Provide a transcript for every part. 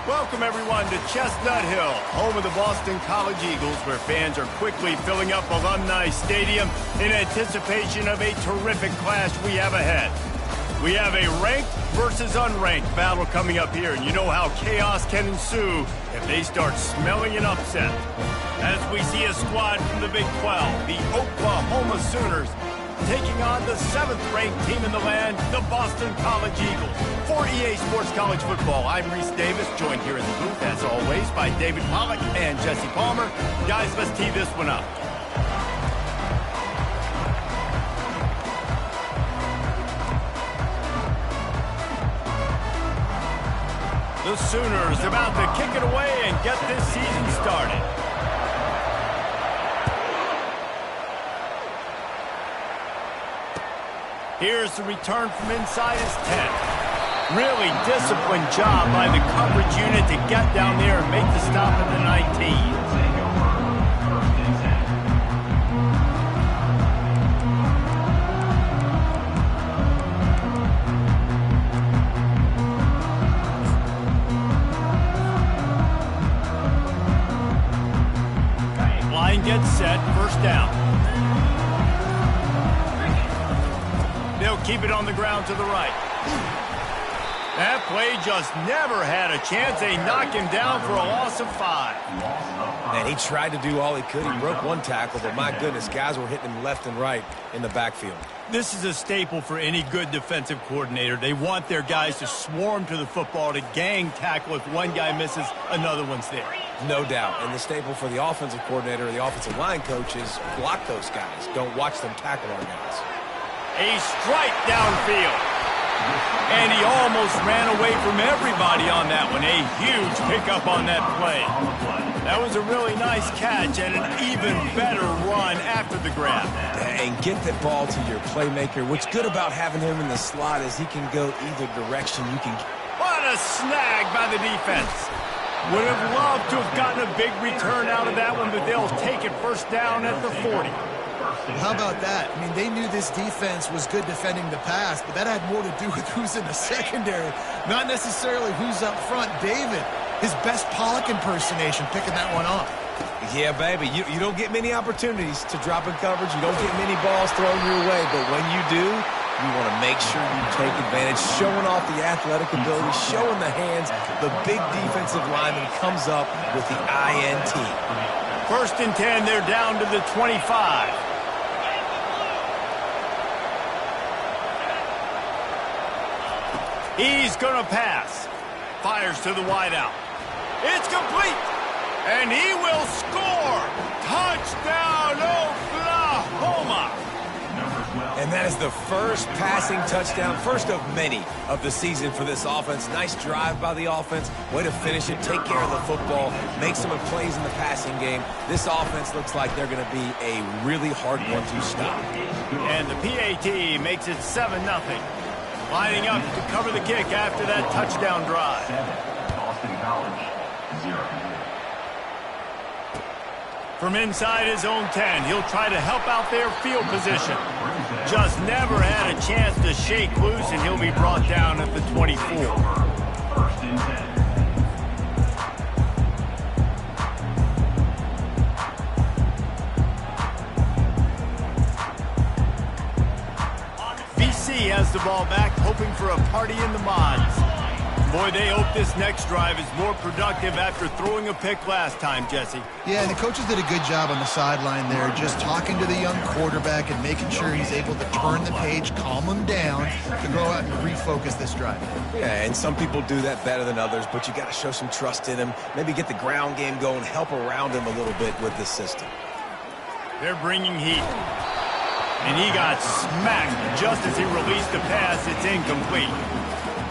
Welcome, everyone, to Chestnut Hill, home of the Boston College Eagles, where fans are quickly filling up Alumni Stadium in anticipation of a terrific clash we have ahead. We have a ranked versus unranked battle coming up here, and you know how chaos can ensue if they start smelling an upset. As we see a squad from the Big 12, the Oklahoma Sooners, taking on the 7th-ranked team in the land, the Boston College Eagles. For EA Sports College Football, I'm Reese Davis, joined here in the booth, as always, by David Pollack and Jesse Palmer. Guys, let's tee this one up. The Sooners about to kick it away and get this season started. Here's the return from inside his 10. Really disciplined job by the coverage unit to get down there and make the stop at the 19. Line gets set, first down. They'll keep it on the ground to the right. That play just never had a chance. They knock him down for a loss of 5. And he tried to do all he could. He broke one tackle, but my goodness, guys were hitting him left and right in the backfield. This is a staple for any good defensive coordinator. They want their guys to swarm to the football, to gang tackle. If one guy misses, another one's there. No doubt. And the staple for the offensive coordinator or the offensive line coach is block those guys. Don't watch them tackle our guys. A strike downfield. And he almost ran away from everybody on that one. A huge pickup on that play. That was a really nice catch and an even better run after the grab. And get that ball to your playmaker. What's good about having him in the slot is he can go either direction. What a snag by the defense. Would have loved to have gotten a big return out of that one, but they'll take it first down at the 40. How about that? I mean, they knew this defense was good defending the pass, but that had more to do with who's in the secondary, not necessarily who's up front. David, his best Pollack impersonation, picking that one off. Yeah, baby, you don't get many opportunities to drop in coverage. You don't get many balls thrown your way, but when you do, you want to make sure you take advantage, showing off the athletic ability, showing the hands. The big defensive lineman comes up with the INT. First and 10, they're down to the 25. He's going to pass. Fires to the wideout. It's complete. And he will score. Touchdown, Oklahoma. And that is the first passing touchdown, first of many of the season for this offense. Nice drive by the offense. Way to finish it, take care of the football, make some plays in the passing game. This offense looks like they're going to be a really hard one to stop. And the PAT makes it 7-0. Lining up to cover the kick after that touchdown drive. Boston College, 0. From inside his own 10, he'll try to help out their field position. Just never had a chance to shake loose, and he'll be brought down at the 24. First and 10. BC has the ball back, hoping for a party in the mods. Boy, they hope this next drive is more productive after throwing a pick last time, Jesse. Yeah, and the coaches did a good job on the sideline there, just talking to the young quarterback and making sure he's able to turn the page, calm him down, to go out and refocus this drive. Yeah, and some people do that better than others, but you got to show some trust in him. Maybe get the ground game going, help around him a little bit with this system. They're bringing heat. And he got smacked just as he released the pass. It's incomplete.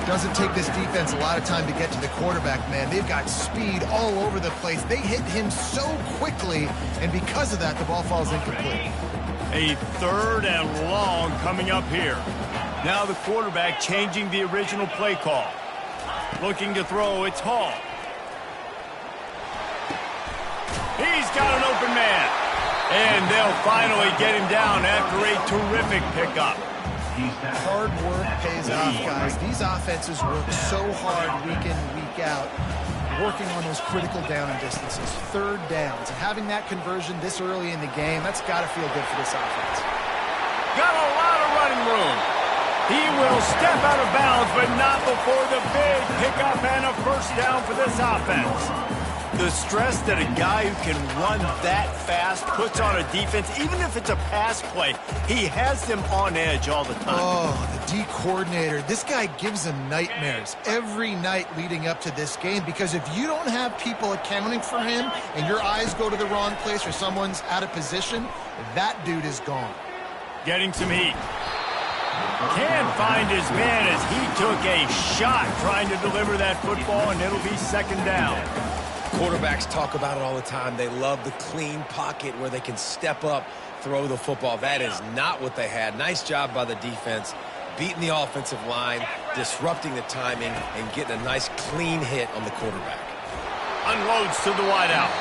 Doesn't take this defense a lot of time to get to the quarterback, man. They've got speed all over the place. They hit him so quickly, and because of that, the ball falls incomplete. A 3rd and long coming up here. Now the quarterback changing the original play call. Looking to throw, it's Hall. He's got an open man. And they'll finally get him down after a terrific pickup. Hard work pays off, guys. These offenses work so hard week in, week out. working on those critical down and distances, third downs, and having that conversion this early in the game, that's got to feel good for this offense. Got a lot of running room. He will step out of bounds, but not before the big pickup and a first down for this offense. The stress that a guy who can run that fast puts on a defense, even if it's a pass play, he has them on edge all the time. Oh, the D coordinator. This guy gives them nightmares every night leading up to this game, because if you don't have people accounting for him and your eyes go to the wrong place or someone's out of position, that dude is gone. Getting some heat. Can't find his man as he took a shot trying to deliver that football, and it'll be second down. Quarterbacks talk about it all the time. They love the clean pocket where they can step up, throw the football. That is not what they had. Nice job by the defense, beating the offensive line, disrupting the timing, and getting a nice clean hit on the quarterback. Unloads to the wideout.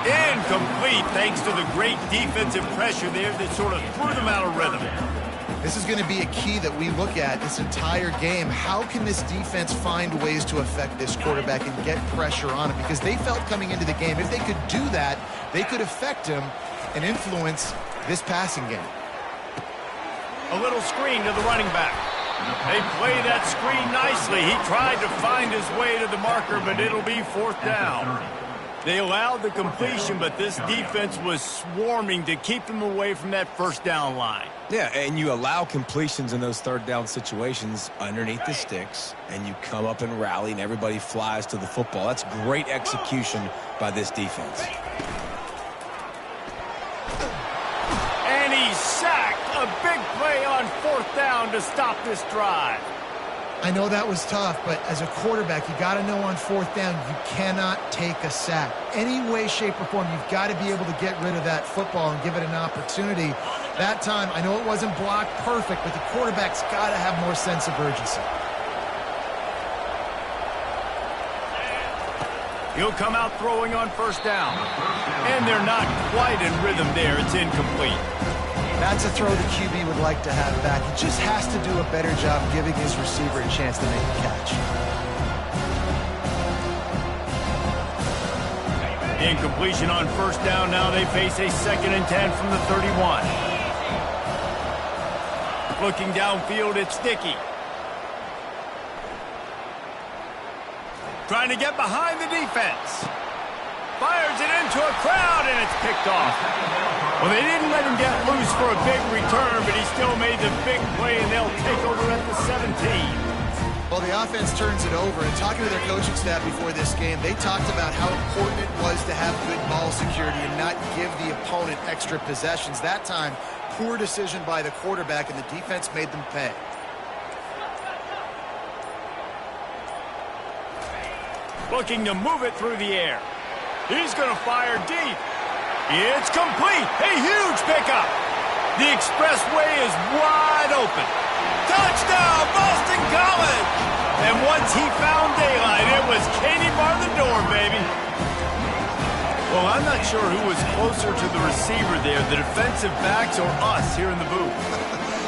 Incomplete thanks to the great defensive pressure there that sort of threw them out of rhythm. This is going to be a key that we look at this entire game. How can this defense find ways to affect this quarterback and get pressure on him? Because they felt coming into the game, if they could do that, they could affect him and influence this passing game. A little screen to the running back. They play that screen nicely. He tried to find his way to the marker, but it'll be fourth down. They allowed the completion, but this defense was swarming to keep him away from that first down line. Yeah, and you allow completions in those third down situations underneath the sticks, and you come up and rally, and everybody flies to the football. That's great execution by this defense. And he's sacked. A big play on fourth down to stop this drive. I know that was tough, but as a quarterback, you got to know on fourth down, you cannot take a sack. Any way, shape, or form, you've got to be able to get rid of that football and give it an opportunity. That time, I know it wasn't blocked perfect, but the quarterback's got to have more sense of urgency. He'll come out throwing on first down. And they're not quite in rhythm there. It's incomplete. That's a throw the QB would like to have back. He just has to do a better job giving his receiver a chance to make a catch. Incompletion on first down. Now they face a 2nd and 10 from the 31. Looking downfield, it's Dickey. Trying to get behind the defense. Fires it into a crowd, and it's picked off. Well, they didn't let him get loose for a big return, but he still made the big play, and they'll take over at the 17. Well, the offense turns it over, and talking to their coaching staff before this game, they talked about how important it was to have good ball security and not give the opponent extra possessions. That time, poor decision by the quarterback, and the defense made them pay. Looking to move it through the air. He's going to fire deep. It's complete. A huge pickup. The expressway is wide open. Touchdown, Boston College! And once he found daylight, it was Katie bar the door, baby. Well, I'm not sure who was closer to the receiver there, the defensive backs or us here in the booth.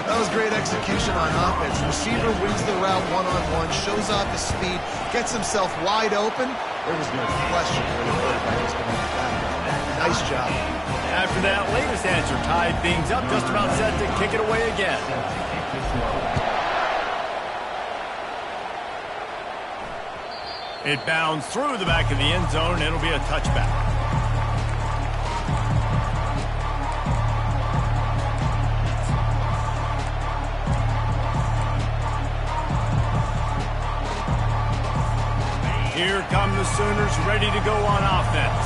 That was great execution on offense. The receiver wins the route one-on-one, shows off his speed, gets himself wide open. There was no question where the quarterback was going to get that. Nice job. After that latest answer tied things up, just about set to kick it away again. It bounds through the back of the end zone. It'll be a touchback. Here come the Sooners ready to go on offense.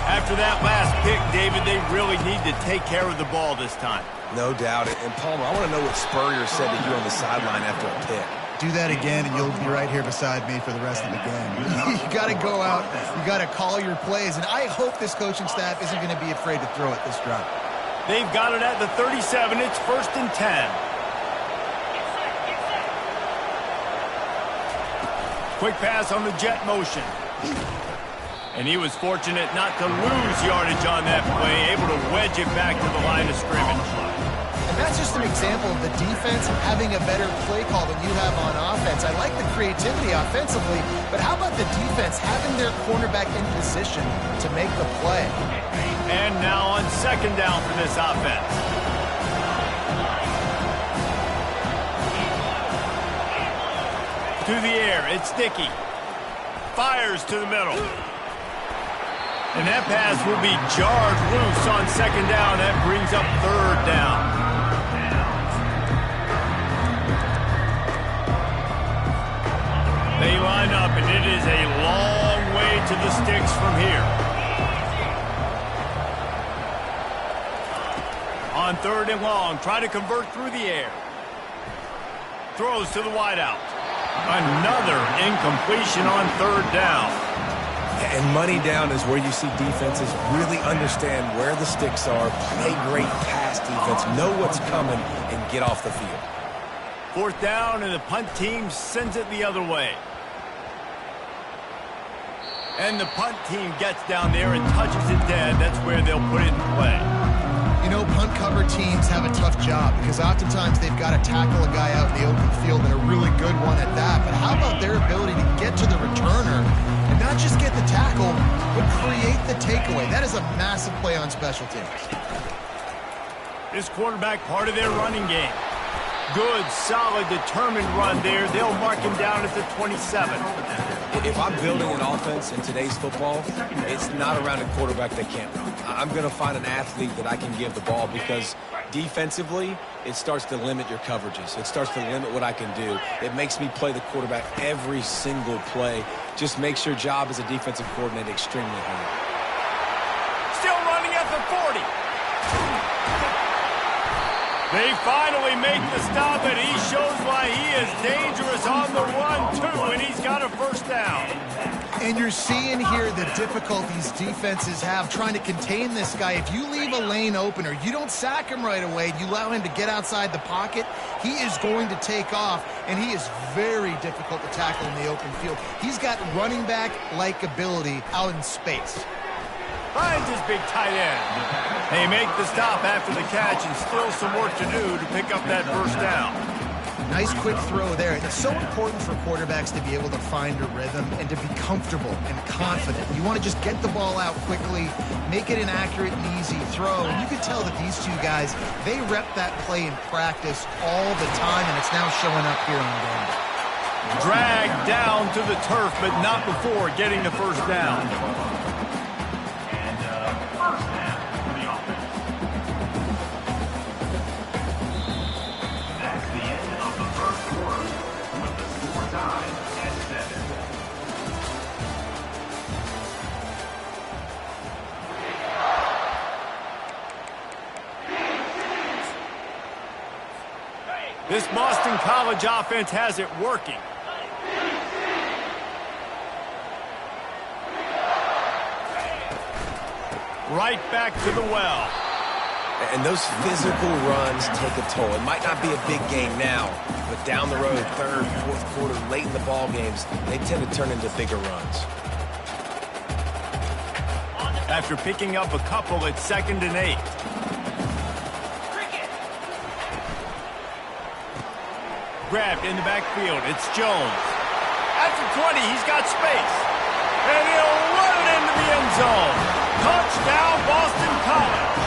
After that last pick, David, they really need to take care of the ball this time. No doubt. And Palmer, I want to know what Spurrier said to you on the sideline after a pick. Do that again, and you'll be right here beside me for the rest of the game. You got to go out. You got to call your plays, and I hope this coaching staff isn't going to be afraid to throw it this drive. They've got it at the 37. It's 1st and 10. Quick pass on the jet motion. And he was fortunate not to lose yardage on that play, able to wedge it back to the line of scrimmage. And And that's just an example of the defense having a better play call than you have on offense. I like the creativity offensively, but how about the defense having their cornerback in position to make the play? And now on second down for this offense. To the air, it's Dickey. Fires to the middle. And that pass will be jarred loose on second down. That brings up third down. They line up, and it is a long way to the sticks from here. On third and long, try to convert through the air. Throws to the wideout. Another incompletion on third down. And money down is where you see defenses really understand where the sticks are, play great pass defense, know what's coming, and get off the field. Fourth down, and the punt team sends it the other way. And the punt team gets down there and touches it dead. That's where they'll put it in play. You know, punt cover teams have a tough job because oftentimes they've got to tackle a guy out in the open field, and a really good one at that. But how about their ability to get to the returner and not just get the tackle, but create the takeaway? That is a massive play on special teams. This quarterback part of their running game. Good, solid, determined run there. They'll mark him down at the 27. If I'm building an offense in today's football, it's not around a quarterback that can't run. I'm going to find an athlete that I can give the ball because defensively, it starts to limit your coverages. It starts to limit what I can do. It makes me play the quarterback every single play. Just makes your job as a defensive coordinator extremely hard. Still running at the 40. They finally make the stop, and he shows why he is dangerous on the run, too, and he's got a first down. And you're seeing here the difficulties defenses have trying to contain this guy. If you leave a lane open or you don't sack him right away, you allow him to get outside the pocket, he is going to take off, and he is very difficult to tackle in the open field. He's got running back-like ability out in space. Finds his big tight end. They make the stop after the catch, and still some work to do to pick up that first down. Nice quick throw there. It's so important for quarterbacks to be able to find a rhythm and to be comfortable and confident. You want to just get the ball out quickly, make it an accurate and easy throw. And you can tell that these two guys, they rep that play in practice all the time, and it's now showing up here on game. Dragged down to the turf, but not before getting the first down. This Boston College offense has it working. Right back to the well. And those physical runs take a toll. It might not be a big game now, but down the road, third, fourth quarter, late in the ball games, they tend to turn into bigger runs. After picking up a couple at 2nd and 8. Grabbed in the backfield. It's Jones. At the 20, he's got space. And he'll run it into the end zone. Touchdown, Boston College.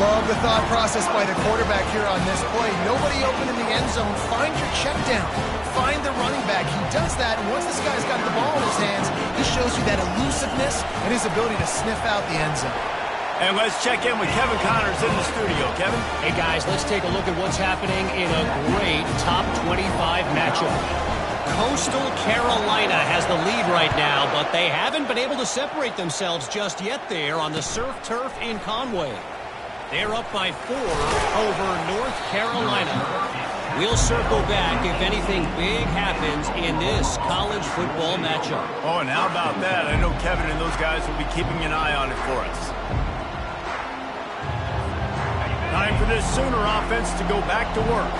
Love the thought process by the quarterback here on this play. Nobody open in the end zone. Find your check down. Find the running back. He does that, and once this guy's got the ball in his hands, he shows you that elusiveness and his ability to sniff out the end zone. And let's check in with Kevin Connors in the studio. Kevin? Hey, guys, let's take a look at what's happening in a great top 25 matchup. Coastal Carolina has the lead right now, but they haven't been able to separate themselves just yet there on the surf turf in Conway. They're up by 4 over North Carolina. We'll circle back if anything big happens in this college football matchup. Oh, and how about that? I know Kevin and those guys will be keeping an eye on it for us. Time for this Sooner offense to go back to work.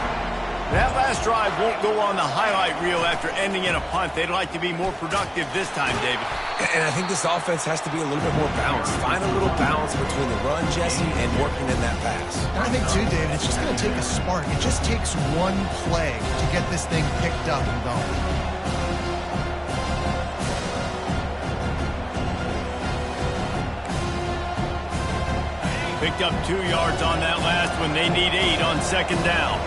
That last drive won't go on the highlight reel after ending in a punt. They'd like to be more productive this time, David. And I think this offense has to be a little bit more balanced. Find a little balance between the run, Jesse, and working in that pass. And I think, too, David, it's just going to take a spark. It just takes one play to get this thing picked up and going. Picked up 2 yards on that last one. They need 8 on second down.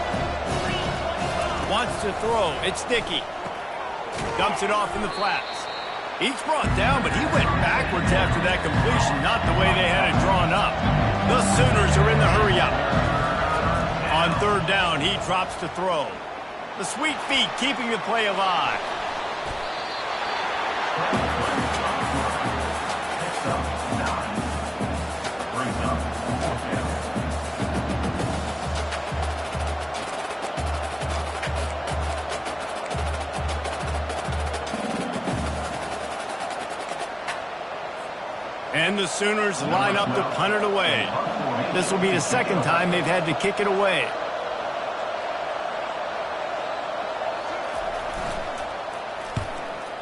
Wants to throw. It's Dickey. Dumps it off in the flats. He's brought down, but he went backwards after that completion, not the way they had it drawn up. The Sooners are in the hurry-up. On third down, he drops to throw. The sweet feet keeping the play alive. And the Sooners line up to punt it away. This will be the second time they've had to kick it away.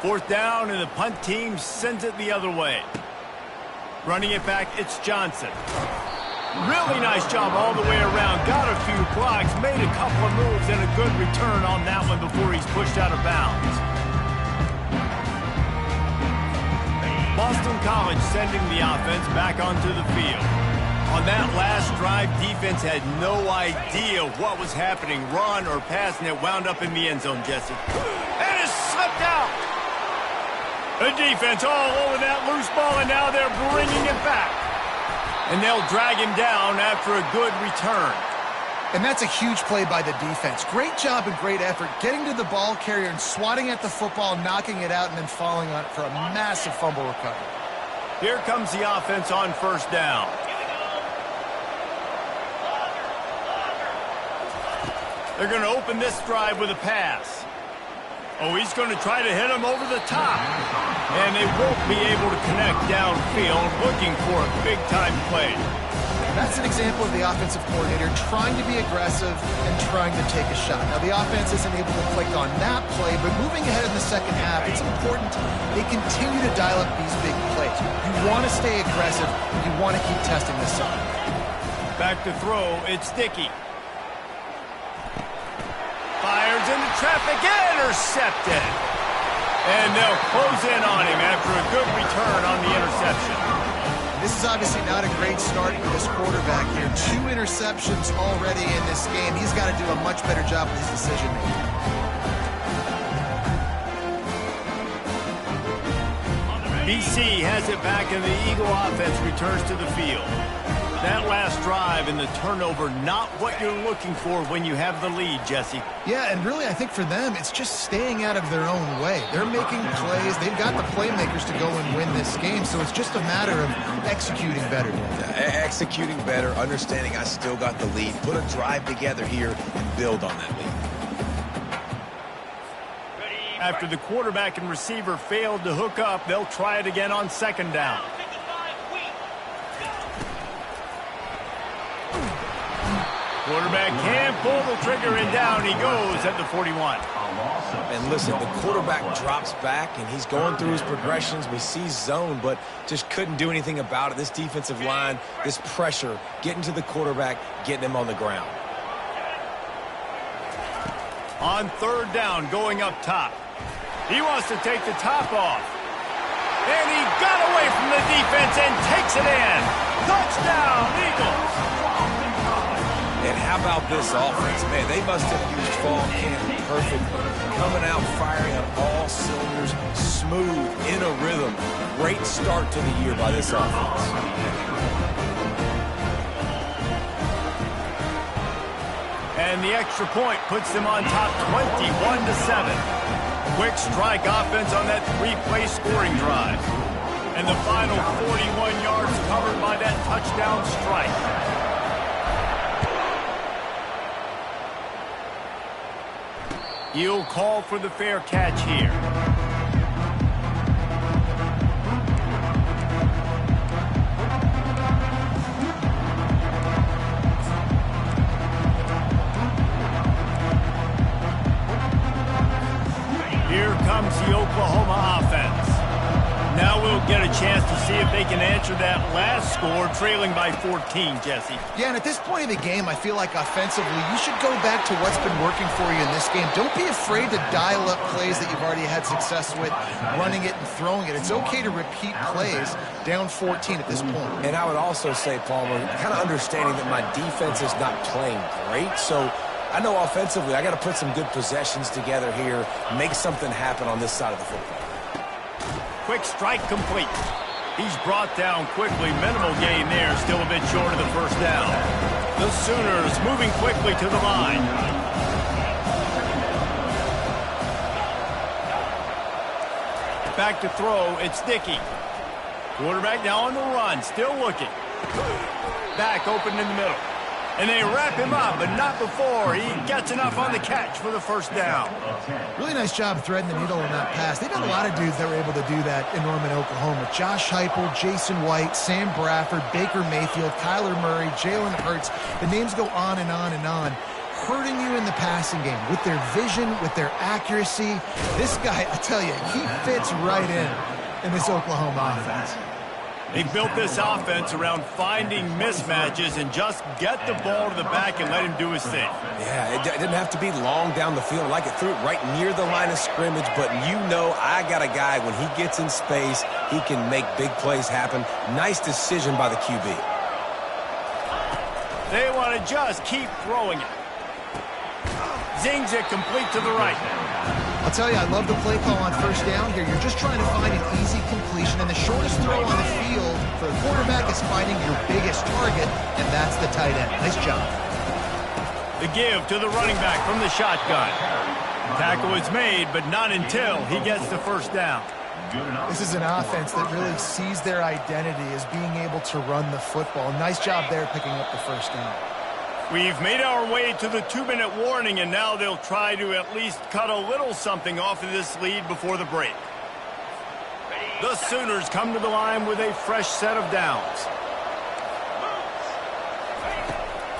Fourth down, and the punt team sends it the other way. Running it back, it's Johnson. Really nice job all the way around. Got a few blocks, made a couple of moves, and a good return on that one before he's pushed out of bounds. Boston College sending the offense back onto the field. On that last drive, defense had no idea what was happening, run or pass, and it wound up in the end zone, Jesse. And it slipped out. The defense all over that loose ball, and now they're bringing it back. And they'll drag him down after a good return. And that's a huge play by the defense. Great job and great effort getting to the ball carrier and swatting at the football, knocking it out, and then falling on it for a massive fumble recovery. Here comes the offense on first down. They're going to open this drive with a pass. Oh, he's going to try to hit him over the top. And they won't be able to connect downfield, looking for a big-time play. That's an example of the offensive coordinator trying to be aggressive and trying to take a shot. Now, the offense isn't able to click on that play, but moving ahead in the second half, it's important they continue to dial up these big plays. You want to stay aggressive. You want to keep testing this up. Back to throw, it's Dickey. Fires into traffic, intercepted. And they'll close in on him after a good return on the interception. This is obviously not a great start for this quarterback here. 2 interceptions already in this game. He's got to do a much better job with his decision-making. BC has it back, and the Eagle offense returns to the field. That last drive and the turnover, not what you're looking for when you have the lead, Jesse. Yeah, and really, I think for them, it's just staying out of their own way. They're making plays. They've got the playmakers to go and win this game, so it's just a matter of executing better. Executing better, understanding I still got the lead. Put a drive together here and build on that lead. After the quarterback and receiver failed to hook up, they'll try it again on second down. Quarterback can pull the trigger, and down he goes at the 41. And listen, the quarterback drops back, and he's going through his progressions. We see zone, but just couldn't do anything about it. This defensive line, this pressure, getting to the quarterback, getting him on the ground. On third down, going up top. He wants to take the top off. And he got away from the defense and takes it in. Touchdown, Eagles! And how about this offense? Man, they must have used fall camp perfectly. Coming out, firing on all cylinders, smooth, in a rhythm. Great start to the year by this offense. And the extra point puts them on top 21-7. Quick strike offense on that 3-play scoring drive. And the final 41 yards covered by that touchdown strike. He'll call for the fair catch here. can answer that last score, trailing by 14, Jesse. Yeah, and at this point in the game, I feel like offensively, you should go back to what's been working for you in this game. Don't be afraid to dial up plays that you've already had success with, running it and throwing it. It's okay to repeat plays down 14 at this point. And I would also say, Palmer, kind of understanding that my defense is not playing great, so I know offensively I got to put some good possessions together here, make something happen on this side of the football. Quick strike complete. He's brought down quickly. Minimal gain there, still a bit short of the first down. The Sooners moving quickly to the line. Back to throw, it's Dickey. Quarterback now on the run, still looking. Back open in the middle. And they wrap him up, but not before he gets enough on the catch for the first down. Really nice job threading the needle on that pass. They've had a lot of dudes that were able to do that in Norman, Oklahoma. Josh Heupel, Jason White, Sam Bradford, Baker Mayfield, Kyler Murray, Jalen Hurts. The names go on and on and on. Hurting you in the passing game with their vision, with their accuracy. This guy, I tell you, he fits right in this Oklahoma offense. They built this offense around finding mismatches and just get the ball to the back and let him do his thing. Yeah, it didn't have to be long down the field. Like it threw it right near the line of scrimmage, but you know I got a guy, when he gets in space, he can make big plays happen. Nice decision by the QB. They want to just keep throwing it. Zings it complete to the right. I'll tell you, I love the play call on first down here. You're just trying to find an easy completion, and the shortest throw on the field for a quarterback is finding your biggest target, and that's the tight end. Nice job. The give to the running back from the shotgun. Tackle is made, but not until he gets the first down. This is an offense that really sees their identity as being able to run the football. Nice job there picking up the first down. We've made our way to the 2-minute warning, and now they'll try to at least cut a little something off of this lead before the break. The Sooners come to the line with a fresh set of downs.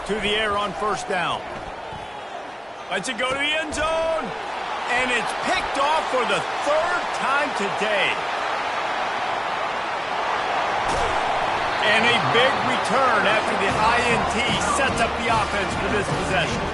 To the air on first down. Lets it go to the end zone. And it's picked off for the third time today. And a big return after the INT sets up the offense for this possession.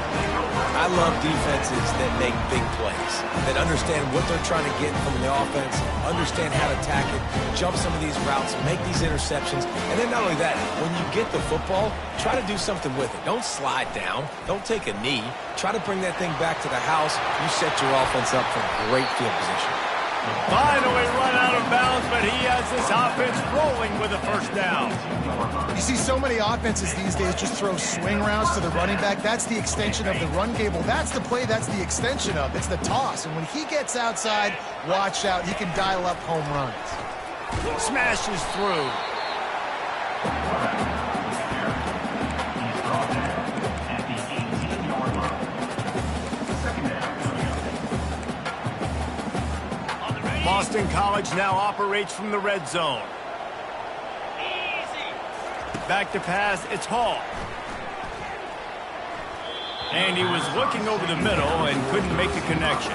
I love defenses that make big plays, that understand what they're trying to get from the offense, understand how to attack it, jump some of these routes, make these interceptions. And then not only that, when you get the football, try to do something with it. Don't slide down. Don't take a knee. Try to bring that thing back to the house. You set your offense up for great field position. Finally run out of bounds, but he has this offense rolling with a first down. You see so many offenses these days just throw swing routes to the running back. That's the extension of the run game. Well, that's the play that's the extension of. It's the toss. And when he gets outside, watch out. He can dial up home runs. Smashes through. Boston College now operates from the red zone. Back to pass, it's Hall. And he was looking over the middle and couldn't make the connection.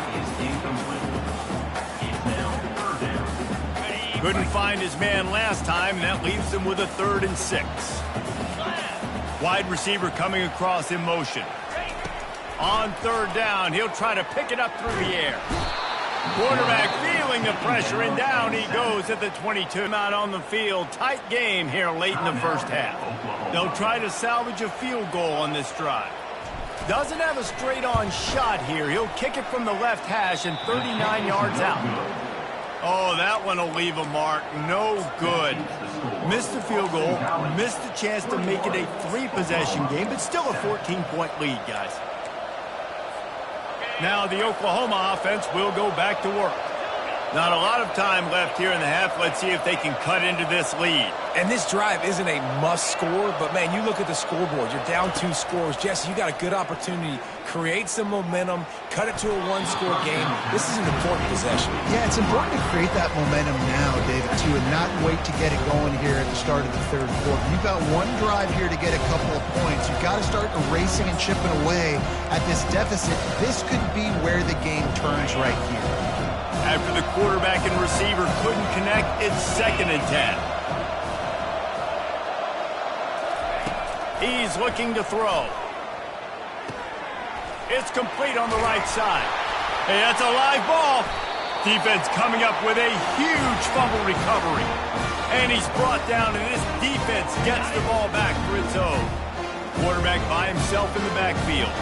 Couldn't find his man last time, and that leaves him with a 3rd and 6. Wide receiver coming across in motion. On 3rd down, he'll try to pick it up through the air. Quarterback feeling the pressure, and down he goes at the 22. Out on the field. Tight game here late in the first half. They'll try to salvage a field goal on this drive. Doesn't have a straight-on shot here. He'll kick it from the left hash and 39 yards out. Oh, that one will leave a mark. No good. Missed the field goal. Missed the chance to make it a 3-possession game, but still a 14-point lead, guys. Now the Oklahoma offense will go back to work. Not a lot of time left here in the half. Let's see if they can cut into this lead. And this drive isn't a must score, but man, you look at the scoreboard. You're down 2 scores. Jesse, you got a good opportunity. Create some momentum. Cut it to a 1-score game. This is an important possession. Yeah, it's important to create that momentum now, David, too, and not wait to get it going here at the start of the 3rd quarter. You've got one drive here to get a couple of points. You've got to start erasing and chipping away at this deficit. This could be where the game turns right here. After the quarterback and receiver couldn't connect, it's 2nd and 10. He's looking to throw. It's complete on the right side. Hey, that's a live ball. Defense coming up with a huge fumble recovery. And he's brought down, and this defense gets the ball back for its own. Quarterback by himself in the backfield.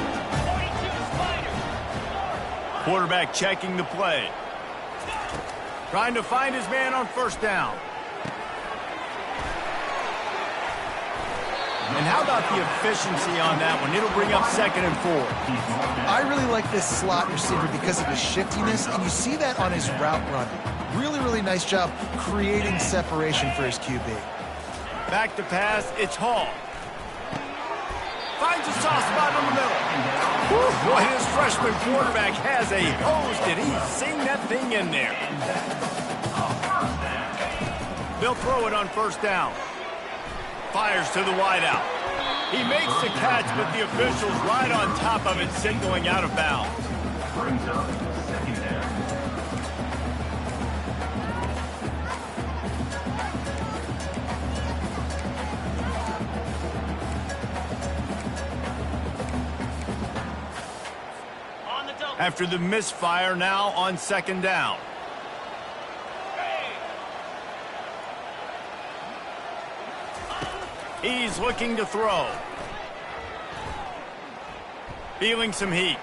Quarterback checking the play. Trying to find his man on first down. And how about the efficiency on that one? It'll bring up 2nd and 4. I really like this slot receiver because of his shiftiness, and you see that on his route running. Really, really nice job creating separation for his QB. Back to pass, it's Hall. Finds a soft spot in the middle. Whew, boy, this freshman quarterback has a hose. Did he sing that thing in there? They'll throw it on first down. Fires to the wideout. He makes the catch, but the official's right on top of it, signaling out of bounds. Brings up 2nd down. After the misfire, now on 2nd down. He's looking to throw. Feeling some heat.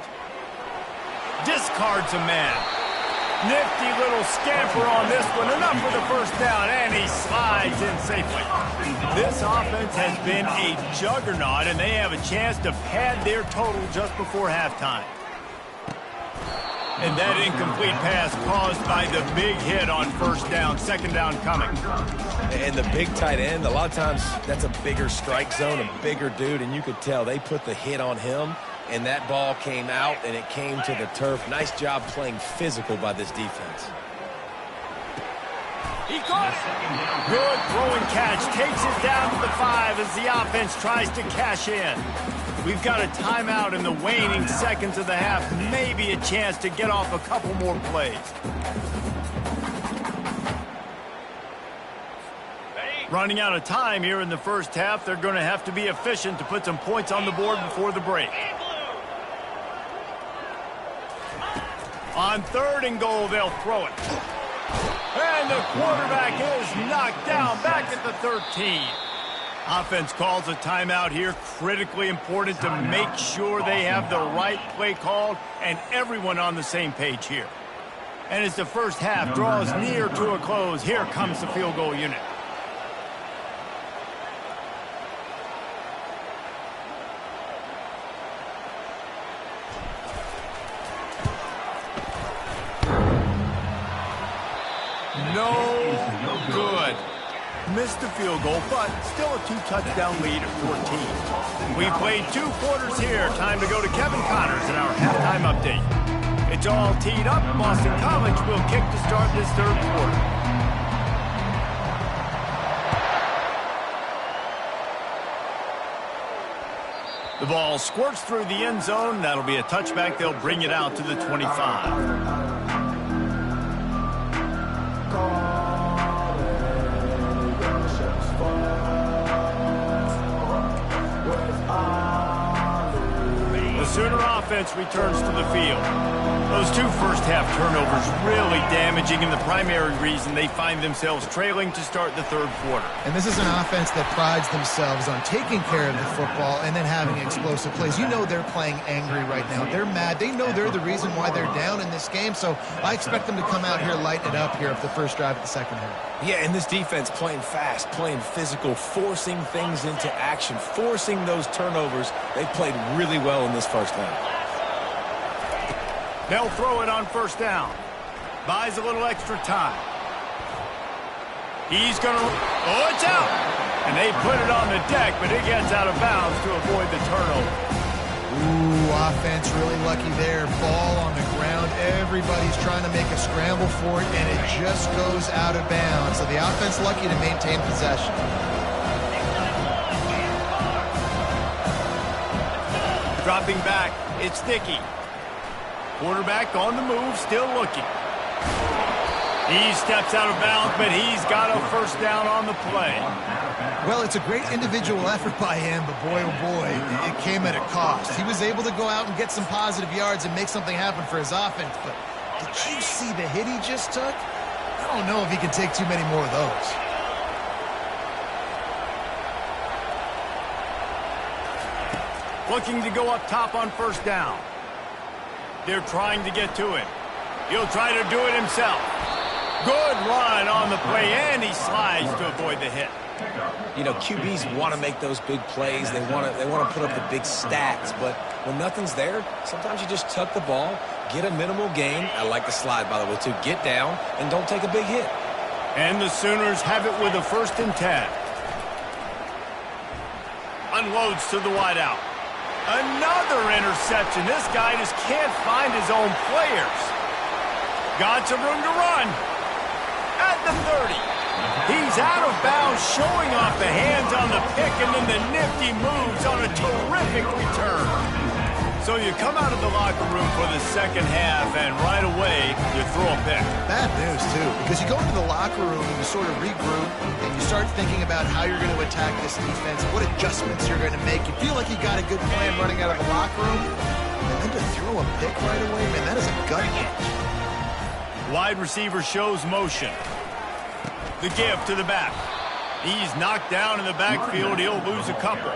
Discards a man. Nifty little scamper on this one. Enough for the first down, and he slides in safely. This offense has been a juggernaut, and they have a chance to pad their total just before halftime. And that incomplete pass caused by the big hit on first down. 2nd down coming. And the big tight end, a lot of times that's a bigger strike zone, a bigger dude, and you could tell they put the hit on him, and that ball came out, and it came to the turf. Nice job playing physical by this defense. He caught it. Good throw and catch. Takes it down to the 5 as the offense tries to cash in. We've got a timeout in the waning seconds of the half. Maybe a chance to get off a couple more plays. Running out of time here in the first half. They're going to have to be efficient to put some points on the board before the break. On 3rd and goal, they'll throw it. And the quarterback is knocked down back at the 13. Offense calls a timeout here. Critically important to make sure they have the right play called and everyone on the same page here. And as the first half draws near to a close, here comes the field goal unit. No good. Missed the field goal, but still a 2-touchdown lead at 14. We played 2 quarters here. Time to go to Kevin Connors in our halftime update. It's all teed up. Boston College will kick to start this 3rd quarter. The ball squirts through the end zone. That'll be a touchback. They'll bring it out to the 25. Sooner offense returns to the field. Those 2 first-half turnovers really damaging, and the primary reason they find themselves trailing to start the 3rd quarter. And this is an offense that prides themselves on taking care of the football and then having explosive plays. You know they're playing angry right now. They're mad. They know they're the reason why they're down in this game, so I expect them to come out here, lighten it up here at the first drive of the 2nd half. Yeah, and this defense playing fast, playing physical, forcing things into action, forcing those turnovers. They played really well in this first half. They'll throw it on first down. Buys a little extra time. He's going to... Oh, it's out! And they put it on the deck, but it gets out of bounds to avoid the turnover. Ooh, offense really lucky there. Ball on the ground. Everybody's trying to make a scramble for it, and it just goes out of bounds. So the offense lucky to maintain possession. Dropping back, it's Dickey. Quarterback on the move, still looking. He steps out of bounds, but he's got a first down on the play. Well, it's a great individual effort by him, but boy, oh boy, it came at a cost. He was able to go out and get some positive yards and make something happen for his offense, but did you see the hit he just took? I don't know if he can take too many more of those. Looking to go up top on first down. They're trying to get to him. He'll try to do it himself. Good run on the play, and he slides to avoid the hit. You know, QBs want to make those big plays. They want to put up the big stats. But when nothing's there, sometimes you just tuck the ball, get a minimal gain. I like the slide, by the way, too. Get down and don't take a big hit. And the Sooners have it with a 1st and 10. Unloads to the wideout. Another interception. This guy just can't find his own players. Got some room to run. At the 30. He's out of bounds, showing off the hands on the pick, and then the nifty moves on a terrific return. So you come out of the locker room for the second half, and right away, you throw a pick. Bad news, too, because you go into the locker room and you sort of regroup, and you start thinking about how you're going to attack this defense, what adjustments you're going to make. You feel like you got a good plan running out of the locker room, and then to throw a pick right away, man, that is a gut punch. Wide receiver shows motion. The give to the back. He's knocked down in the backfield. He'll lose a couple.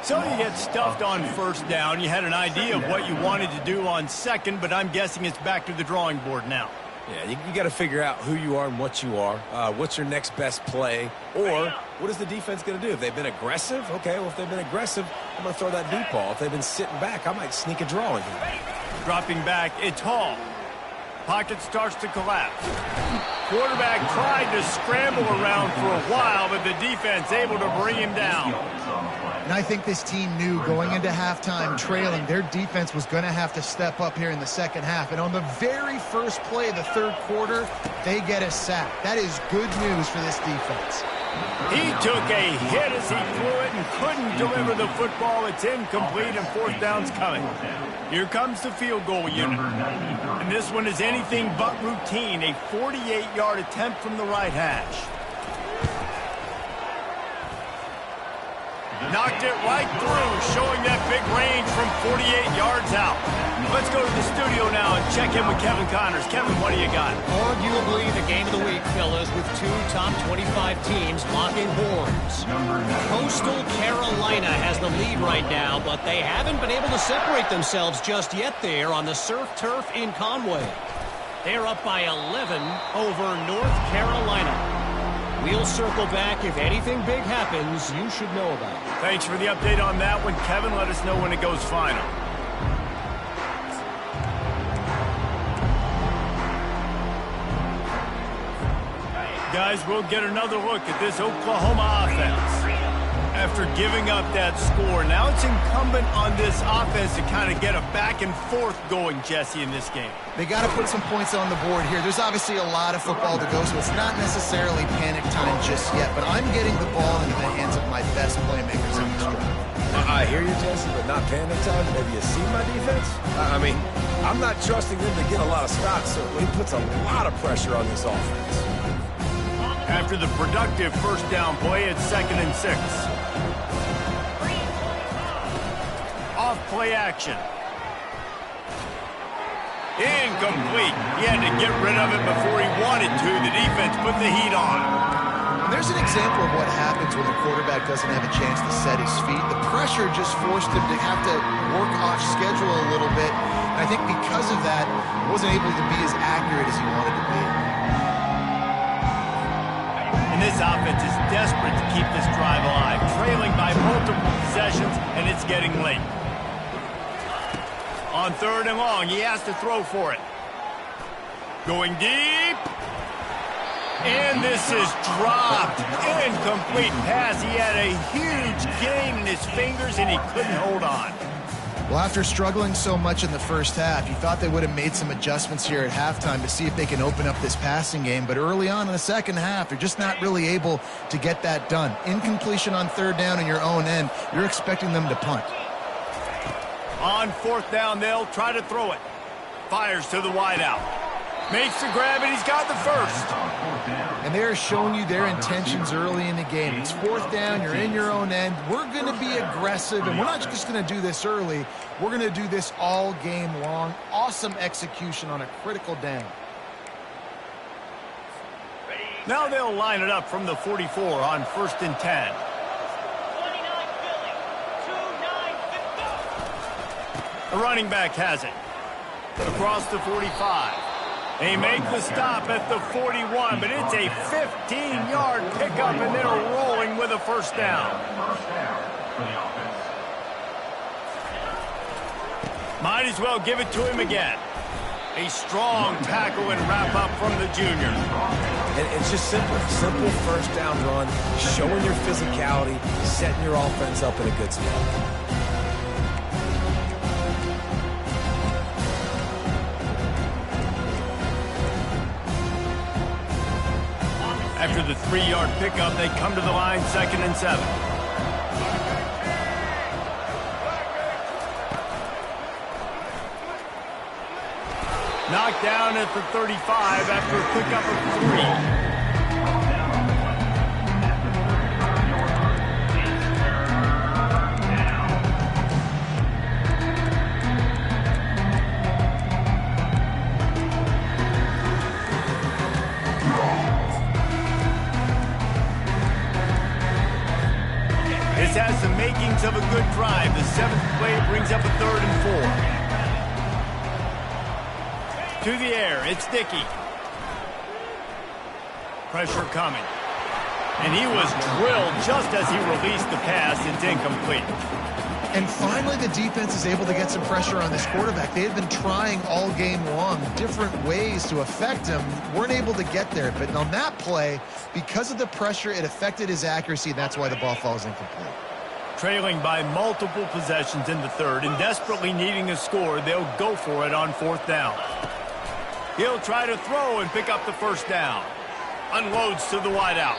So you get stuffed on first down. You had an idea of what you wanted to do on second, but I'm guessing it's back to the drawing board now. Yeah, you got to figure out who you are and what you are. What's your next best play? Or what is the defense going to do? If they've been aggressive, okay, well, if they've been aggressive, I'm going to throw that deep ball. If they've been sitting back, I might sneak a draw in here. Dropping back, it's Hall. Pocket starts to collapse. Quarterback tried to scramble around for a while, but the defense able to bring him down. And I think this team knew going into halftime trailing, their defense was going to have to step up here in the second half. And on the very first play of the third quarter, they get a sack. That is good news for this defense. He took a hit as he threw it and couldn't deliver the football. It's incomplete and 4th down's coming. Here comes the field goal unit. And this one is anything but routine. A 48-yard attempt from the right hash. Knocked it right through, showing that big range from 48 yards out. Let's go to the studio now and check in with Kevin Connors. Kevin, what do you got? Arguably the game of the week, fellas, with 2 top 25 teams locking horns. Coastal Carolina has the lead right now, but they haven't been able to separate themselves just yet there on the surf turf in Conway. They're up by 11 over North Carolina. We'll circle back. If anything big happens, you should know about it. Thanks for the update on that one, Kevin. Let us know when it goes final. Guys, we'll get another look at this Oklahoma offense. After giving up that score, now it's incumbent on this offense to kind of get a back and forth going, Jesse, in this game. They got to put some points on the board here. There's obviously a lot of football to go, so it's not necessarily panic time just yet, but I'm getting the ball into the hands of my best playmakers on this drive. I hear you, Jesse, but not panic time. Have you seen my defense? I mean, I'm not trusting them to get a lot of stops, so it puts a lot of pressure on this offense. After the productive first down play, it's 2nd and 6. Off play action. Incomplete. He had to get rid of it before he wanted to. The defense put the heat on. And there's an example of what happens when the quarterback doesn't have a chance to set his feet. The pressure just forced him to have to work off schedule a little bit. And I think because of that, he wasn't able to be as accurate as he wanted to be. And this offense is desperate to keep this drive alive, trailing by multiple possessions, and it's getting late. On 3rd and long, he has to throw for it. Going deep. And this is dropped. Incomplete pass. He had a huge gain in his fingers, and he couldn't hold on. Well, after struggling so much in the first half, you thought they would have made some adjustments here at halftime to see if they can open up this passing game. But early on in the second half, they're just not really able to get that done. Incompletion on 3rd down in your own end, you're expecting them to punt. On 4th down, they'll try to throw it. Fires to the wideout. Makes the grab, and he's got the first. And they're showing you their intentions early in the game. It's fourth down. You're in your own end. We're going to be aggressive, and we're not just going to do this early. We're going to do this all game long. Awesome execution on a critical down. Now they'll line it up from the 44 on 1st and 10. The running back has it. Across the 45. They make the stop at the 41, but it's a 15-yard pickup, and they're rolling with a first down. Might as well give it to him again. A strong tackle and wrap-up from the junior. And it's just simple. Simple first down run, showing your physicality, setting your offense up in a good spot. After the 3-yard pickup, they come to the line 2nd and 7. Knocked down at the 35 after a pickup of 3. This has the makings of a good drive. The 7th play brings up a 3rd and 4. To the air, it's Dickey. Pressure coming. And he was drilled just as he released the pass. It's incomplete. And finally, the defense is able to get some pressure on this quarterback. They had been trying all game long different ways to affect him. Weren't able to get there. But on that play, because of the pressure, it affected his accuracy. That's why the ball falls incomplete. Trailing by multiple possessions in the 3rd and desperately needing a score, they'll go for it on 4th down. He'll try to throw and pick up the first down. Unloads to the wideout.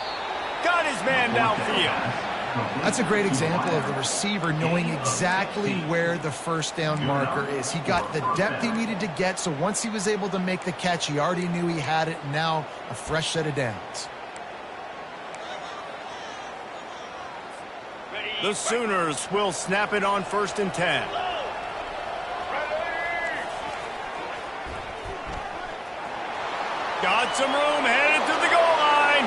Got his man downfield. That's a great example of the receiver knowing exactly where the first down marker is. He got the depth he needed to get, so once he was able to make the catch, he already knew he had it. Now a fresh set of downs. The Sooners will snap it on 1st and 10. Got some room, headed to the goal line.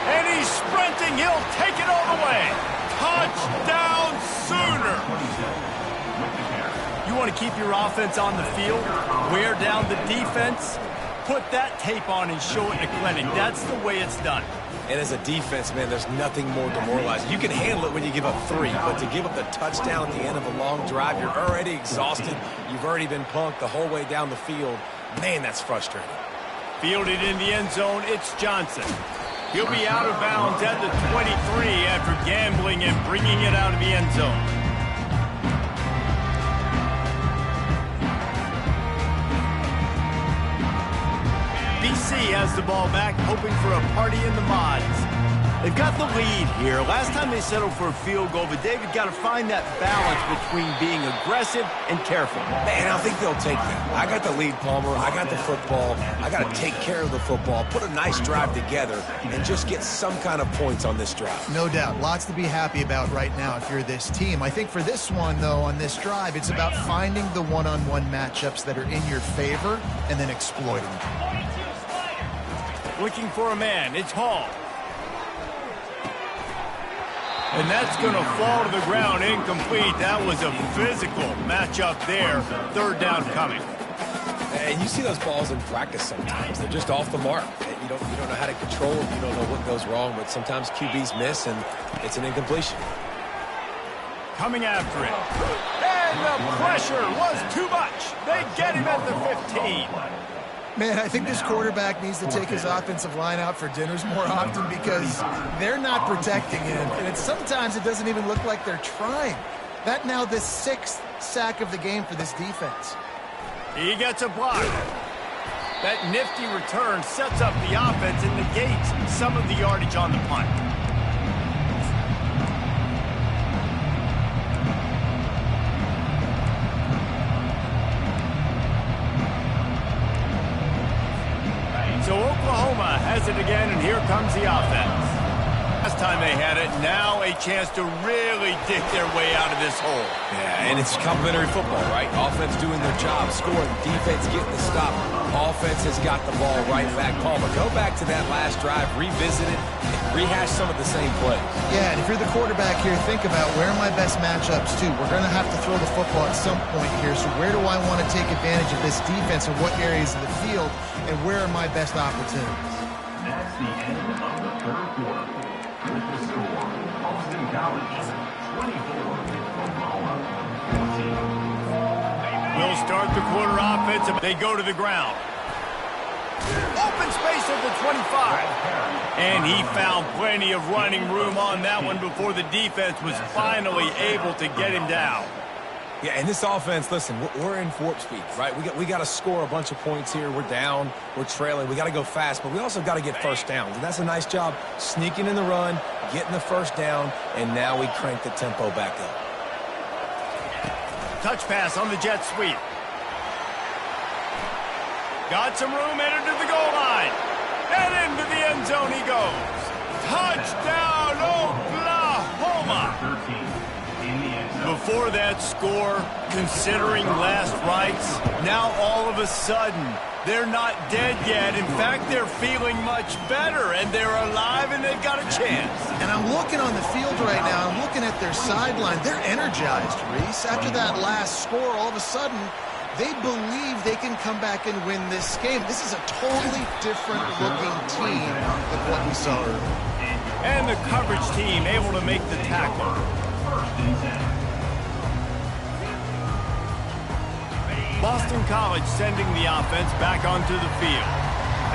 And he's sprinting. He'll take it all the way. Touchdown, Sooner. You want to keep your offense on the field, wear down the defense, put that tape on and show it in a clinic. That's the way it's done. And as a defense, man, there's nothing more demoralizing. You can handle it when you give up 3, but to give up the touchdown at the end of a long drive, you're already exhausted. You've already been punked the whole way down the field. Man, that's frustrating. Fielded in the end zone, it's Johnson. He'll be out of bounds at the 23 after gambling and bringing it out of the end zone. BC has the ball back, hoping for a party in the mods. They've got the lead here. Last time they settled for a field goal, but David got to find that balance between being aggressive and careful. Man, I think they'll take that. I got the lead, Palmer. I got the football. I got to take care of the football, put a nice drive together, and just get some kind of points on this drive. No doubt. Lots to be happy about right now if you're this team. I think for this one, though, on this drive, it's about finding the one-on-one matchups that are in your favor and then exploiting them. Looking for a man. It's Hall. And that's going to fall to the ground incomplete. That was a physical matchup there. 3rd down coming. And you see those balls in practice sometimes. They're just off the mark. You don't know how to control them. You don't know what goes wrong, but sometimes QBs miss, and it's an incompletion. Coming after it. And the pressure was too much. They get him at the 15. Man, I think this quarterback needs to take his offensive line out for dinners more often because they're not protecting him. And sometimes it doesn't even look like they're trying. That now the 6th sack of the game for this defense. He gets a block. That nifty return sets up the offense and negates some of the yardage on the punt. runs the offense. Last time they had it, now a chance to really dig their way out of this hole. Yeah, and it's complimentary football, right? Offense doing their job, scoring, defense getting the stop. Offense has got the ball right back. Palmer, go back to that last drive, revisit it, and rehash some of the same plays. Yeah, and if you're the quarterback here, think about where are my best matchups too. We're going to have to throw the football at some point here, so where do I want to take advantage of this defense and what areas of the field, and where are my best opportunities? That's the end of the third quarter. With the score, Boston College 24, Oklahoma 14. We'll start the quarter offensive. They go to the ground. Open space at the 25. And he found plenty of running room on that one before the defense was finally able to get him down. Yeah, and this offense, listen, we're in warp speed, right? We got to score a bunch of points here. We're down, we're trailing. We got to go fast, but we also got to get first downs. And that's a nice job sneaking in the run, getting the first down, and now we crank the tempo back up. Touch pass on the jet sweep. Got some room, entered to the goal line. And into the end zone he goes. Touchdown, Oklahoma! 13. Before that score, considering last rites, now all of a sudden, they're not dead yet. In fact, they're feeling much better, and they're alive, and they've got a chance. And I'm looking on the field right now. I'm looking at their sideline. They're energized, Reese. After that last score, all of a sudden, they believe they can come back and win this game. This is a totally different-looking team than what we saw earlier. And the coverage team able to make the tackle. First and 10. Boston College sending the offense back onto the field.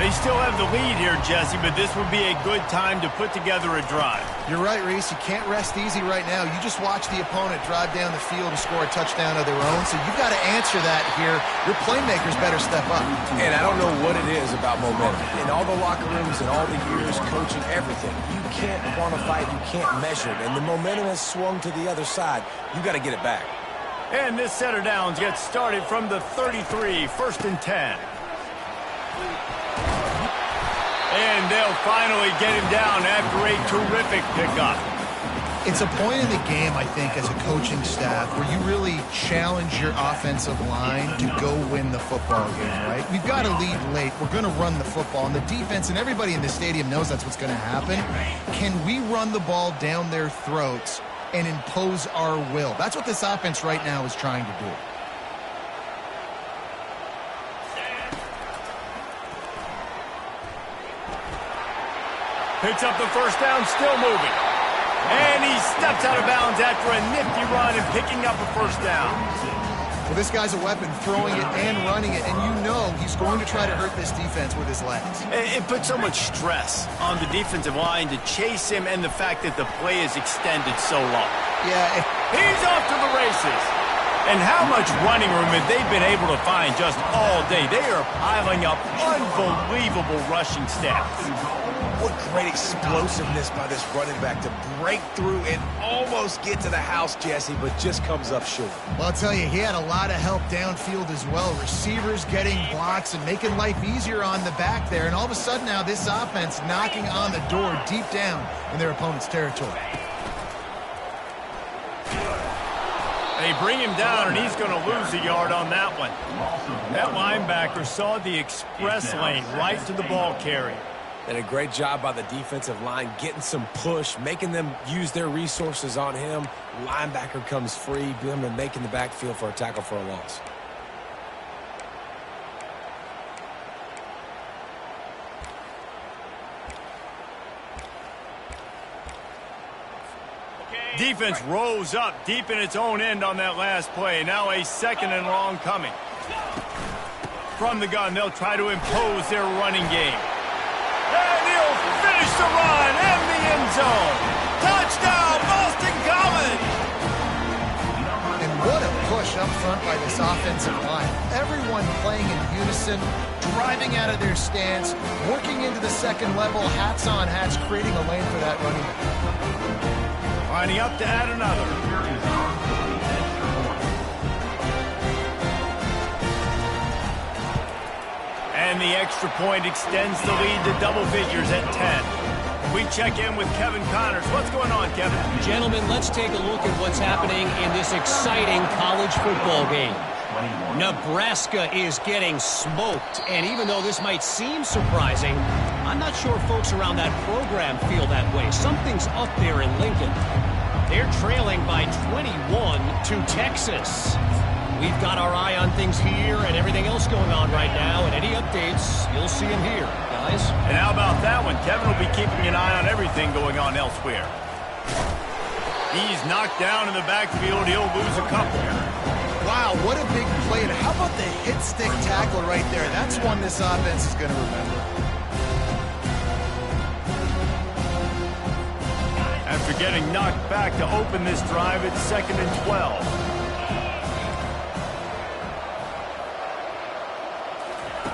They still have the lead here, Jesse, but this would be a good time to put together a drive. You're right, Reese. You can't rest easy right now. You just watch the opponent drive down the field and score a touchdown of their own, so you've got to answer that here. Your playmakers better step up. And I don't know what it is about momentum. In all the locker rooms and all the years coaching everything, you can't quantify it, you can't measure it, and the momentum has swung to the other side. You got to get it back. And this set of downs gets started from the 33, first and 10. And they'll finally get him down after a terrific pickup. It's a point in the game, I think, as a coaching staff where you really challenge your offensive line to go win the football game, right? We've got to lead late. We're going to run the football. And the defense and everybody in the stadium knows that's what's going to happen. Can we run the ball down their throats and impose our will? That's what this offense right now is trying to do. Picks up the first down, still moving. And he steps out of bounds after a nifty run and picking up a first down. Well, this guy's a weapon, throwing it and running it, and you know he's going to try to hurt this defense with his legs. It puts so much stress on the defensive line to chase him and the fact that the play is extended so long. Yeah. He's off to the races. And how much running room have they been able to find just all day? They are piling up unbelievable rushing stats. What great explosiveness by this running back to break through and almost get to the house, Jesse, but just comes up short. Well, I'll tell you, he had a lot of help downfield as well. Receivers getting blocks and making life easier on the back there. And all of a sudden now this offense knocking on the door deep down in their opponent's territory. They bring him down, and he's going to lose a yard on that one. That linebacker saw the express lane right to the ball carrier. And a great job by the defensive line, getting some push, making them use their resources on him. Linebacker comes free, boom, and making the backfield for a tackle for a loss. Defense rose up deep in its own end on that last play. Now a second and long coming. From the gun, they'll try to impose their running game. And he'll finish the run in the end zone. Touchdown, Boston College! And what a push up front by this offensive line. Everyone playing in unison, driving out of their stance, working into the second level, hats on hats, creating a lane for that running back. Lining up to add another. And the extra point extends the lead to double figures at 10. We check in with Kevin Connors. What's going on, Kevin? Gentlemen, let's take a look at what's happening in this exciting college football game. Nebraska is getting smoked, and even though this might seem surprising, I'm not sure folks around that program feel that way. Something's up there in Lincoln. They're trailing by 21 to Texas. We've got our eye on things here and everything else going on right now, and any updates, you'll see them here, guys. And how about that one? Kevin will be keeping an eye on everything going on elsewhere. He's knocked down in the backfield. He'll lose a couple. Wow, what a big play. And how about the hit stick tackle right there? That's one this offense is going to remember. After getting knocked back to open this drive, it's 2nd and 12.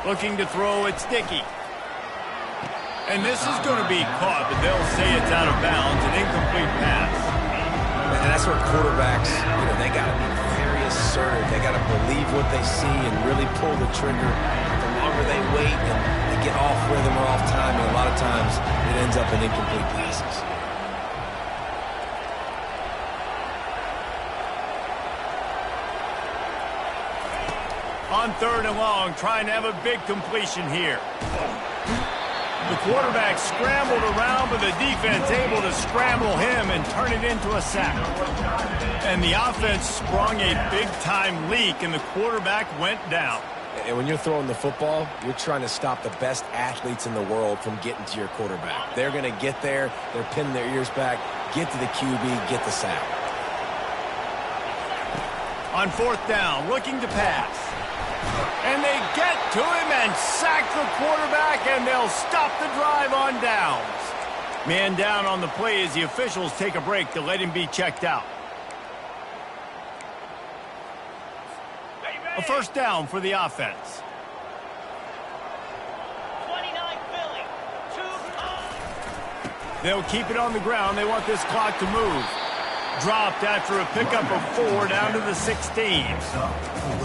Looking to throw, it's Dickey. And this is going to be caught, but they'll say it's out of bounds, an incomplete pass. And that's where quarterbacks, they got to be very assertive. They got to believe what they see and really pull the trigger. The longer they wait and they get off rhythm or off timing, a lot of times it ends up in incomplete passes. On 3rd and long, trying to have a big completion here. The quarterback scrambled around, but the defense able to scramble him and turn it into a sack. And the offense sprung a big-time leak, and the quarterback went down. And when you're throwing the football, you're trying to stop the best athletes in the world from getting to your quarterback. They're going to get there. They're pinning their ears back, get to the QB, get the sack. On 4th down, looking to pass. And they get to him and sack the quarterback, and they'll stop the drive on downs. Man down on the play as the officials take a break to let him be checked out. A 1st down for the offense. 29 Philly. They'll keep it on the ground. They want this clock to move. Dropped after a pickup of 4 down to the 16.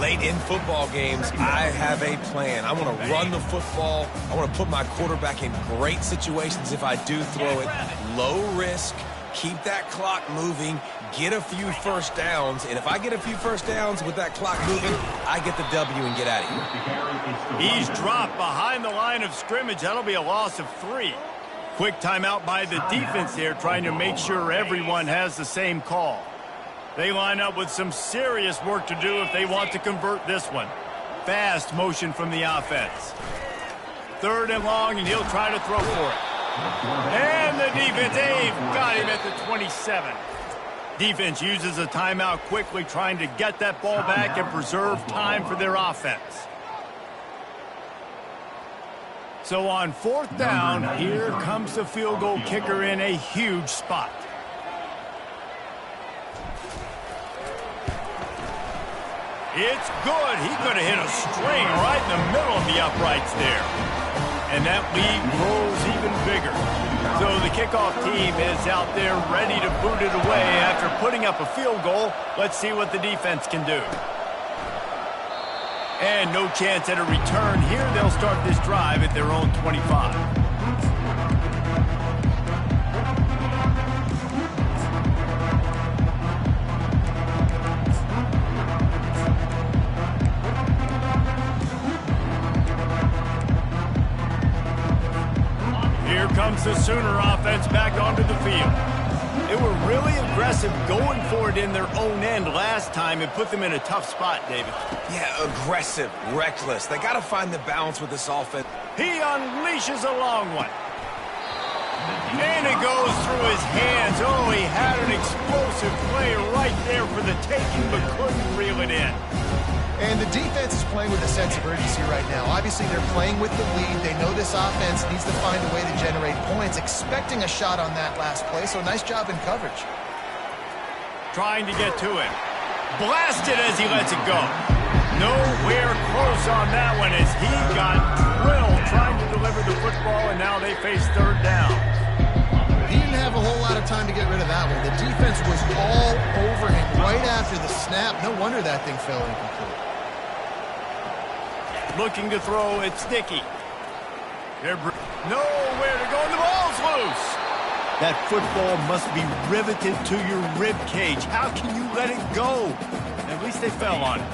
Late in football games, I have a plan. I want to run the football. I want to put my quarterback in great situations if I do throw it. Low risk, keep that clock moving, get a few first downs. And if I get a few first downs with that clock moving, I get the W and get out of here. He's dropped behind the line of scrimmage. That'll be a loss of 3. Quick timeout by the defense there, trying to make sure everyone has the same call. They line up with some serious work to do if they want to convert this one. Fast motion from the offense. 3rd and long, and he'll try to throw for it. And the defense, they've got him at the 27. Defense uses a timeout quickly, trying to get that ball back and preserve time for their offense. So on 4th down, here comes the field goal kicker in a huge spot. It's good. He could have hit a string right in the middle of the uprights there. And that lead grows even bigger. So the kickoff team is out there ready to boot it away after putting up a field goal. Let's see what the defense can do. And no chance at a return here. They'll start this drive at their own 25. Here comes the Sooner offense back onto the field. They were really aggressive going for it in their own end last time and put them in a tough spot, David. Yeah, aggressive, reckless. They got to find the balance with this offense. He unleashes a long one. And it goes through his hands. Oh, he had an explosive play right there for the taking, but couldn't reel it in. And the defense is playing with a sense of urgency right now. Obviously, they're playing with the lead. They know this offense needs to find a way to generate points, expecting a shot on that last play. So nice job in coverage. Trying to get to him. Blasted as he lets it go. Nowhere close on that one as he got drilled trying to deliver the football, and now they face 3rd down. He didn't have a whole lot of time to get rid of that one. The defense was all over him right after the snap. No wonder that thing fell incomplete. Looking to throw, it's Dickey. Nowhere to go, and the ball's loose. That football must be riveted to your rib cage. How can you let it go? At least they fell on it.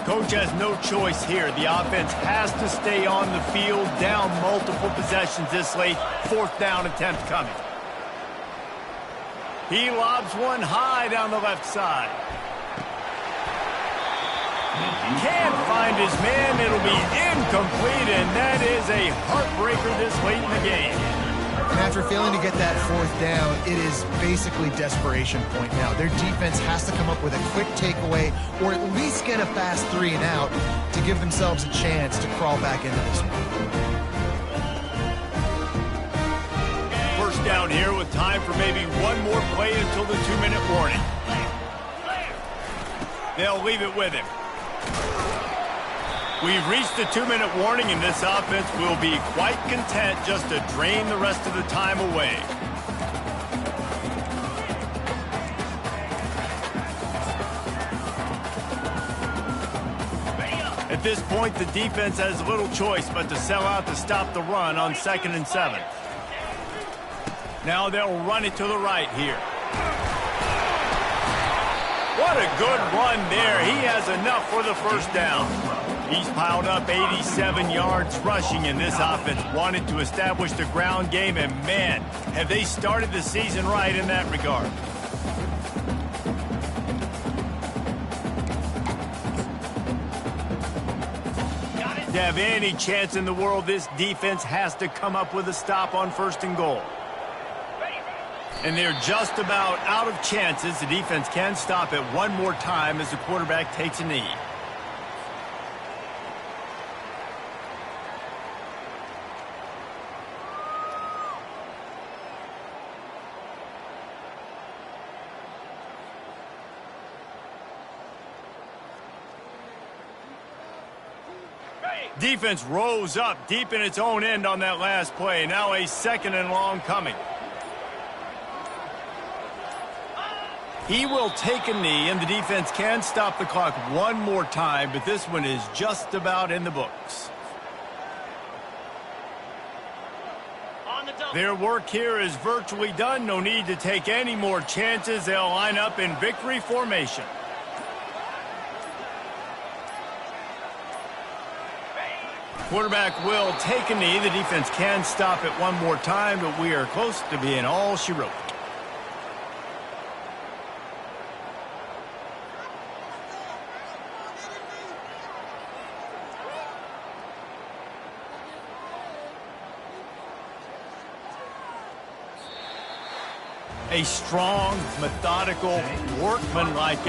Coach has no choice here. The offense has to stay on the field, down multiple possessions this late. 4th down attempt coming. He lobs one high down the left side. Can't find his man. It'll be incomplete, and that is a heartbreaker this late in the game. And after failing to get that 4th down, it is basically desperation point now. Their defense has to come up with a quick takeaway or at least get a fast 3 and out to give themselves a chance to crawl back into this one. First down here with time for maybe one more play until the 2-minute warning. They'll leave it with him. We've reached the 2-minute warning, and this offense will be quite content just to drain the rest of the time away. At this point, the defense has little choice but to sell out to stop the run on 2nd and 7. Now they'll run it to the right here. What a good run there. He has enough for the first down. He's piled up 87 yards rushing, and this offense wanted to establish the ground game, and man, have they started the season right in that regard. To have any chance in the world, this defense has to come up with a stop on 1st and goal. And they're just about out of chances. The defense can stop it one more time as the quarterback takes a knee. Defense rose up deep in its own end on that last play. Now a 2nd and long coming. He will take a knee, and the defense can stop the clock one more time, but this one is just about in the books. Their work here is virtually done. No need to take any more chances. They'll line up in victory formation. Quarterback will take a knee. The defense can stop it one more time, but we are close to being all she wrote. A strong, methodical, workmanlike